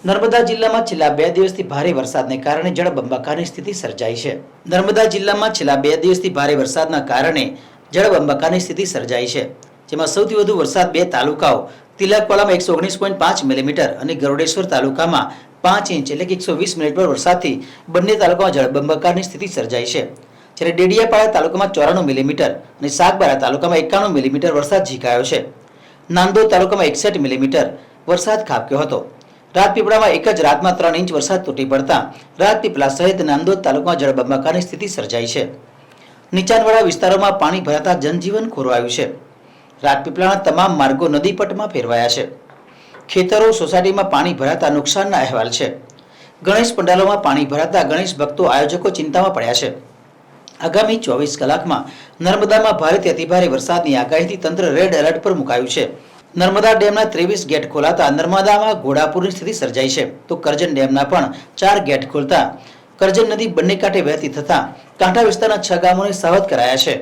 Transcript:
નર્મદા જિલ્લામાં છેલ્લા 2 દિવસથી ભારે વરસાદને કારણે જળબંબાકારની સ્થિતિ સર્જાઈ છે. નર્મદા જિલ્લામાં છેલ્લા 2 દિવસથી ભારે વરસાદના કારણે જળબંબાકારની સ્થિતિ સર્જાઈ છે. જેમાં સૌથી વધુ વરસાદ 2 તાલુકાઓ તિલકવાડામાં 119.5 મિલીમીટર અને ગરુડેશ્વર તાલુકામાં 5 ઇંચ એટલે કે 120 મિનિટ પર વરસાદથી બંને તાલુકામાં જળબંબાકારની સ્થિતિ સર્જાઈ છે. જ્યારે ડેડિયાપાડા તાલુકામાં 94 મિલીમીટર અને સાગબારા તાલુકામાં 91 મિલીમીટર વરસાદ ઝીકાયો છે. નાંદોદ તાલુકામાં 61 મિલીમીટર વરસાદ ખાબક્યો હતો. રાજપીપળામાં એક જ રાતમાં 3 ઇંચ વરસાદ તૂટી પડતા રાજપીપળા સહિત નાંદોદ તાલુકામાં જળબંબાકારની સ્થિતિ સર્જાઈ છે. નીચાણવાળા વિસ્તારોમાં પાણી ભરાતા જનજીવન ખોરવાયું છે. રાજપીપળાના તમામ માર્ગો નદીપટમાં ફેરવાયા છે. ખેતરો સોસાયટીમાં પાણી ભરાતા નુકસાનના અહેવાલ છે. ગણેશ પંડાલોમાં પાણી ભરાતા ગણેશ ભક્તો આયોજકો ચિંતામાં પડ્યા છે. આગામી 24 કલાકમાં નર્મદામાં ભારેથી અતિભારે વરસાદની આગાહીથી તંત્ર રેડ એલર્ટ પર મુકાયું છે. નર્મદા ડેમના 23 ગેટ ખોલાતા નર્મદામાં ઘોડાપૂરની સ્થિતિ સર્જાઈ છે. તો કરજણ ડેમના પણ 4 ગેટ ખોલતા કરજણ નદી બંને કાંઠે વહેતી થતા કાંઠા વિસ્તારના 6 ગામોને સાવધ કરાયા છે.